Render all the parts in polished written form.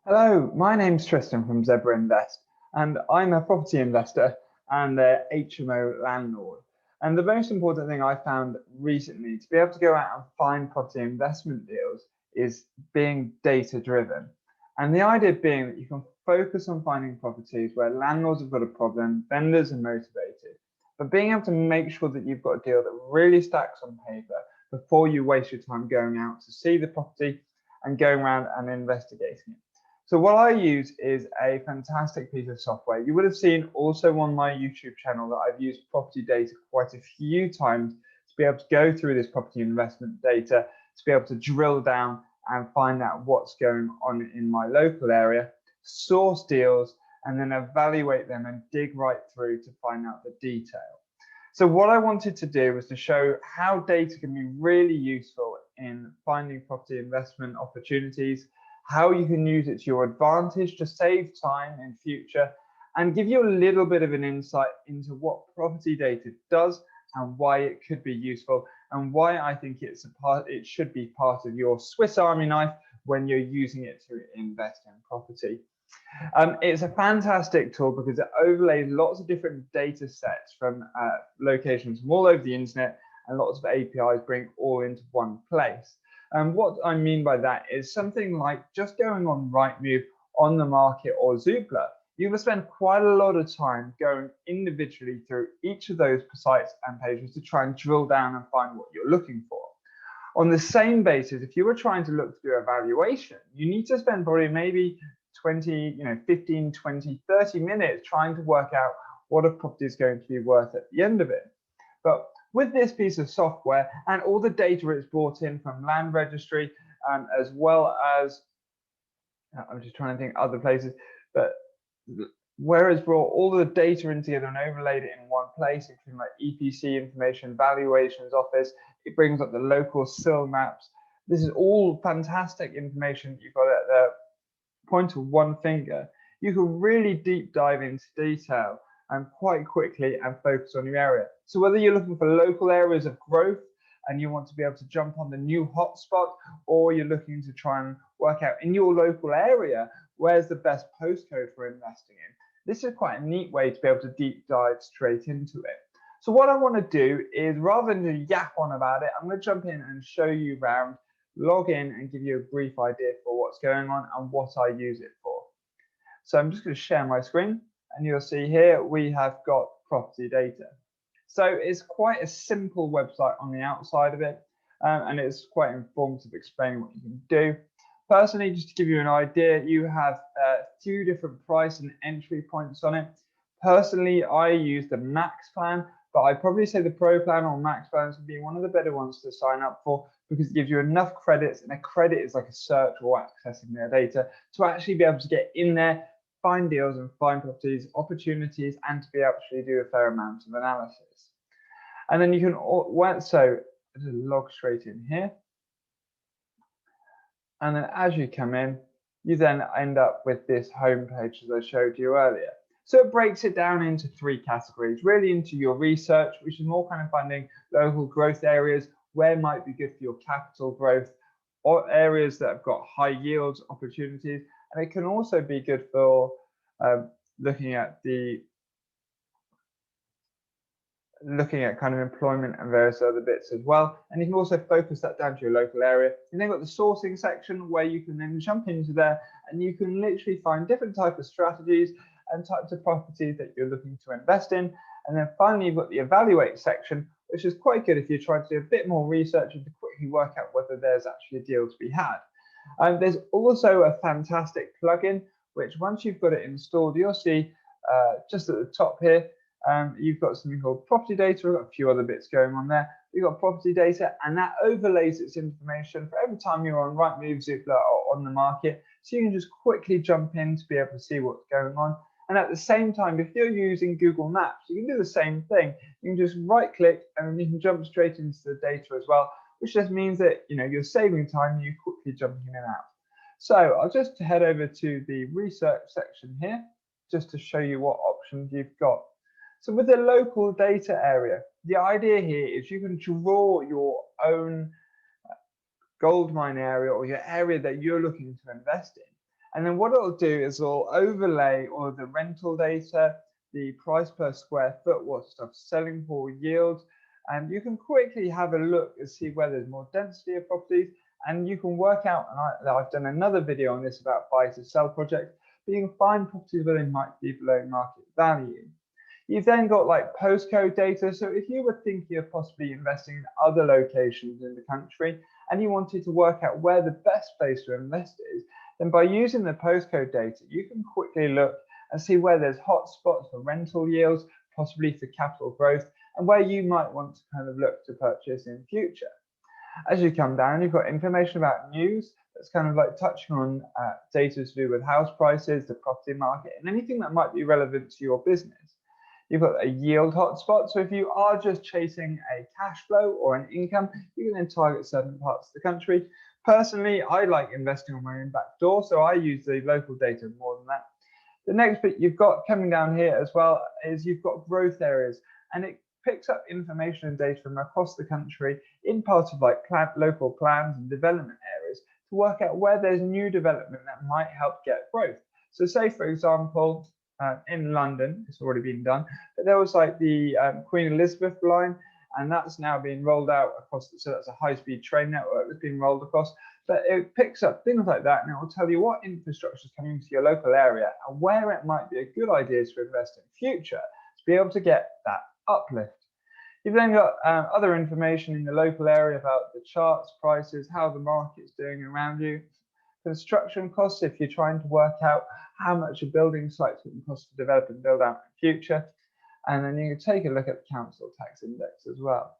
Hello, my name's Tristan from Zebra Invest, and I'm a property investor and a HMO landlord. And the most important thing I found recently to be able to go out and find property investment deals is being data driven. And the idea being that you can focus on finding properties where landlords have got a problem, vendors are motivated, but being able to make sure that you've got a deal that really stacks on paper before you waste your time going out to see the property and going around and investigating it. So what I use is a fantastic piece of software. You would have seen also on my YouTube channel that I've used PropertyData quite a few times to be able to go through this property investment data, to be able to drill down and find out what's going on in my local area, source deals, and then evaluate them and dig right through to find out the detail. So what I wanted to do was to show how data can be really useful in finding property investment opportunities, how you can use it to your advantage to save time in future, and give you a little bit of an insight into what property data does and why it could be useful, and why I think it should be part of your Swiss Army knife when you're using it to invest in property. It's a fantastic tool because it overlays lots of different data sets from locations from all over the internet, and lots of APIs bring all into one place. And what I mean by that is something like just going on Rightmove, On the Market, or Zoopla. You will spend quite a lot of time going individually through each of those sites and pages to try and drill down and find what you're looking for. On the same basis, if you were trying to look to do a valuation, you need to spend probably maybe 15, 20, 30 minutes trying to work out what a property is going to be worth at the end of it. But with this piece of software and all the data it's brought in from land registry, as well as, I'm just trying to think other places, but where it's brought all the data in together and overlaid it in one place, including like EPC information, valuations office, it brings up the local SIL maps. This is all fantastic information you've got at the point of one finger. You can really deep dive into detail and quite quickly and focus on your area. So whether you're looking for local areas of growth and you want to be able to jump on the new hotspot, or you're looking to try and work out in your local area, where's the best postcode for investing in, this is quite a neat way to be able to deep dive straight into it. So what I want to do is, rather than just yap on about it, I'm going to jump in and show you around, log in and give you a brief idea for what's going on and what I use it for. So I'm just going to share my screen, and you'll see here we have got property data. So it's quite a simple website on the outside of it, and it's quite informative, explaining what you can do. Personally, just to give you an idea, you have a few different price and entry points on it. Personally, I use the max plan, but I'd probably say the pro plan or max plan would be one of the better ones to sign up for, because it gives you enough credits, and a credit is like a search or accessing their data, to actually be able to get in there, find deals and find properties, opportunities, and to be able to actually do a fair amount of analysis. And then you can, so just log straight in here. And then as you come in, you then end up with this home page as I showed you earlier. So it breaks it down into three categories, really into your research, which is more kind of finding local growth areas, where might be good for your capital growth, or areas that have got high yields opportunities. And it can also be good for looking at kind of employment and various other bits as well. And you can also focus that down to your local area. You then got the sourcing section, where you can then jump into there and you can literally find different types of strategies and types of properties that you're looking to invest in. And then finally, you've got the evaluate section, which is quite good if you're trying to do a bit more research and to quickly work out whether there's actually a deal to be had. There's also a fantastic plugin, which once you've got it installed, you'll see just at the top here, you've got something called property data. We've got a few other bits going on there. You've got property data, and that overlays its information for every time you're on Rightmove, Zoopla, or On the Market. So you can just quickly jump in to be able to see what's going on. And at the same time, if you're using Google Maps, you can do the same thing. You can just right click and then you can jump straight into the data as well, which just means that you're saving time and you're quickly jumping in and out. So I'll just head over to the research section here, just to show you what options you've got. So with the local data area, the idea here is you can draw your own gold mine area, or your area that you're looking to invest in. And then what it'll do is it'll overlay all of the rental data, the price per square foot, what stuff's selling for, yields, and you can quickly have a look and see where there's more density of properties, and you can work out, and I've done another video on this about buy to sell projects, but you can find properties where they might be below market value. You've then got like postcode data. So if you were thinking of possibly investing in other locations in the country and you wanted to work out where the best place to invest is, then by using the postcode data, you can quickly look and see where there's hot spots for rental yields, possibly for capital growth, and where you might want to kind of look to purchase in future. As you come down, you've got information about news that's kind of like touching on data to do with house prices, the property market, and anything that might be relevant to your business. You've got a yield hotspot. So if you are just chasing a cash flow or an income, you can then target certain parts of the country. Personally, I like investing on my own back door, so I use the local data more than that. The next bit you've got coming down here as well is you've got growth areas, and it picks up information and data from across the country in parts of like local plans and development areas to work out where there's new development that might help get growth. So say, for example, in London, it's already been done, but there was like the Queen Elizabeth line, and that's now being rolled out across, so that's a high-speed train network that's been rolled across, but it picks up things like that, and it will tell you what infrastructure is coming to your local area and where it might be a good idea to invest in future to be able to get that uplift. You've then got other information in the local area about the charts, prices, how the market's doing around you. Construction costs, if you're trying to work out how much a building site's going to cost to develop and build out in future. And then you can take a look at the council tax index as well.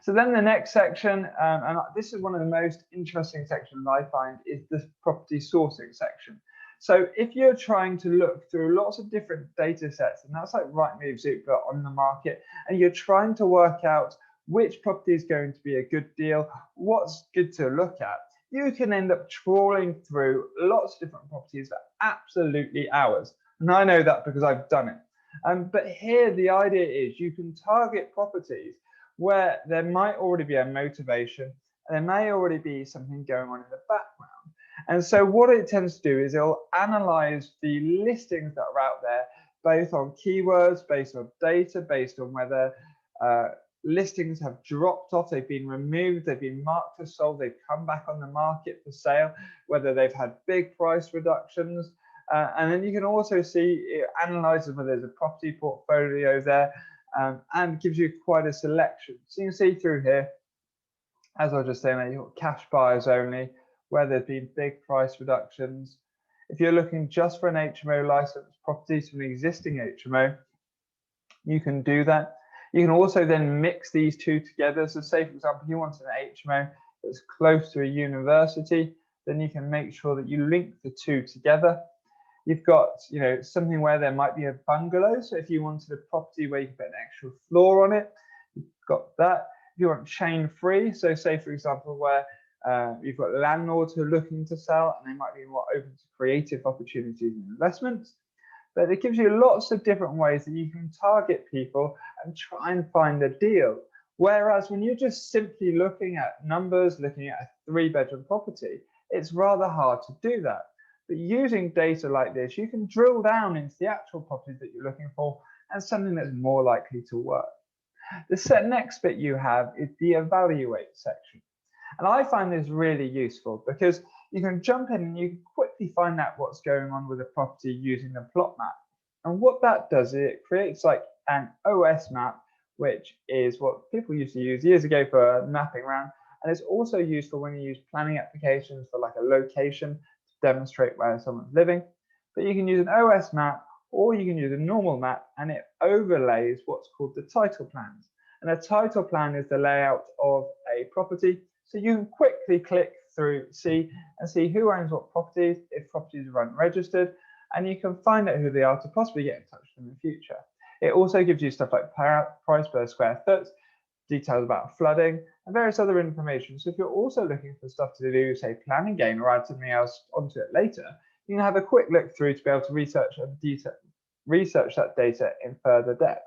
So then the next section, and this is one of the most interesting sections I find, is the property sourcing section. So if you're trying to look through lots of different data sets, and that's like Rightmove, Zoopla on the market, and you're trying to work out which property is going to be a good deal, what's good to look at, you can end up trawling through lots of different properties for absolutely hours. And I know that because I've done it. But here the idea is you can target properties where there might already be a motivation, and there may already be something going on in the background. And so what it tends to do is it'll analyze the listings that are out there, both on keywords, based on data, based on whether listings have dropped off, they've been removed, they've been marked as sold, they've come back on the market for sale, whether they've had big price reductions. And then you can also see it analyzes whether there's a property portfolio there, and gives you quite a selection. So you can see through here, as I was just saying, you've got cash buyers only, where there's been big price reductions. If you're looking just for an HMO licensed properties from an existing HMO, you can do that. You can also then mix these two together. So say, for example, you want an HMO that's close to a university, then you can make sure that you link the two together. You've got, you know, something where there might be a bungalow. So if you wanted a property where you can put an extra floor on it, you've got that. If you want chain free, so say, for example, where you've got landlords who are looking to sell and they might be more open to creative opportunities and investments. But it gives you lots of different ways that you can target people and try and find a deal. Whereas when you're just simply looking at numbers, looking at a 3-bedroom property, it's rather hard to do that. But using data like this, you can drill down into the actual properties that you're looking for and something that's more likely to work. The next bit you have is the evaluate section. And I find this really useful because you can jump in and you can quickly find out what's going on with a property using the plot map. And what that does is it creates like an OS map, which is what people used to use years ago for mapping around. And it's also useful when you use planning applications for like a location to demonstrate where someone's living. But you can use an OS map, or you can use a normal map, and it overlays what's called the title plans. And a title plan is the layout of a property. So you can quickly click through, see who owns what properties, if properties are unregistered, and you can find out who they are to possibly get in touch with them in the future. It also gives you stuff like price per square foot, details about flooding, and various other information. So if you're also looking for stuff to do, say planning gain, or add something else onto it later, you can have a quick look through to be able to research that data in further depth.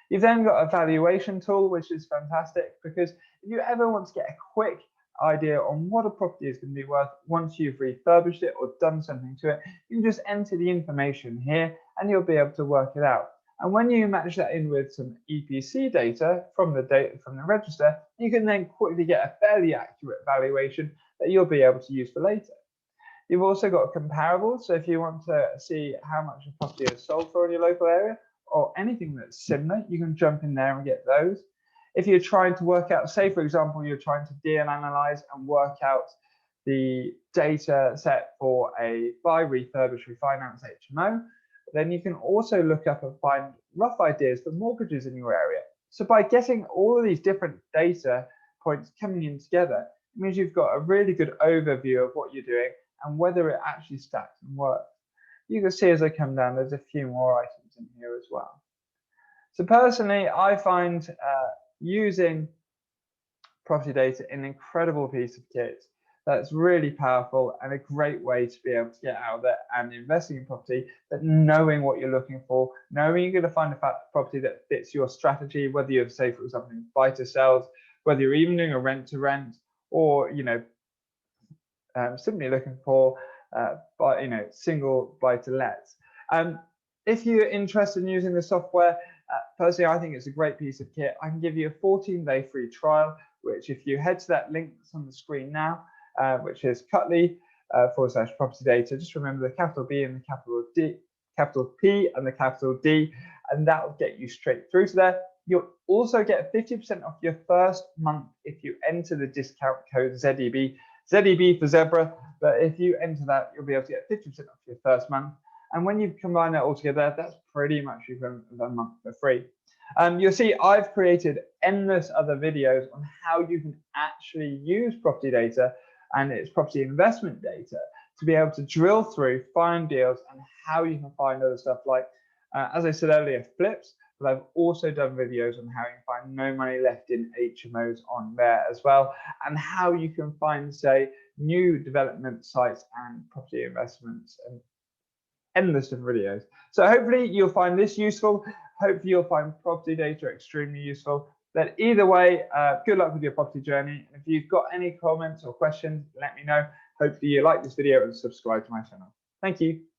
You've then got a valuation tool, which is fantastic because if you ever want to get a quick idea on what a property is going to be worth once you've refurbished it or done something to it, you can just enter the information here and you'll be able to work it out. And when you match that in with some EPC data from the register, you can then quickly get a fairly accurate valuation that you'll be able to use for later. You've also got comparables, so if you want to see how much a property is sold for in your local area or anything that's similar, you can jump in there and get those. If you're trying to work out, say for example, you're trying to deal analyze and work out the data set for a buy, refurbish, refinance HMO, then you can also look up and find rough ideas for mortgages in your area. So by getting all of these different data points coming in together, it means you've got a really good overview of what you're doing and whether it actually stacks and works. You can see as I come down, there's a few more items in here as well. So personally, I find using property data an incredible piece of kit that's really powerful and a great way to be able to get out there and investing in property, but knowing what you're looking for, knowing you're going to find a property that fits your strategy, whether you're, say, for example, buy to sells, whether you're even doing a rent to rent, or simply looking for single buy to lets. If you're interested in using the software, personally, I think it's a great piece of kit. I can give you a 14-day free trial, which if you head to that link that's on the screen now, which is Cutley/PropertyData. Just remember the capital B and the capital D, capital P and the capital D, and that will get you straight through to there. You'll also get 50% off your first month if you enter the discount code ZEB. ZEB for zebra, but if you enter that, you'll be able to get 50% off your first month. And when you combine that all together, that's pretty much a month for free. You'll see I've created endless other videos on how you can actually use property data and its property investment data to be able to drill through, find deals, and how you can find other stuff like, as I said earlier, flips. But I've also done videos on how you can find no money left in HMOs on there as well, and how you can find, say, new development sites and property investments, and endless different videos. So hopefully you'll find this useful. Hopefully you'll find property data extremely useful. But either way, good luck with your property journey. If you've got any comments or questions, let me know. Hopefully you like this video and subscribe to my channel. Thank you.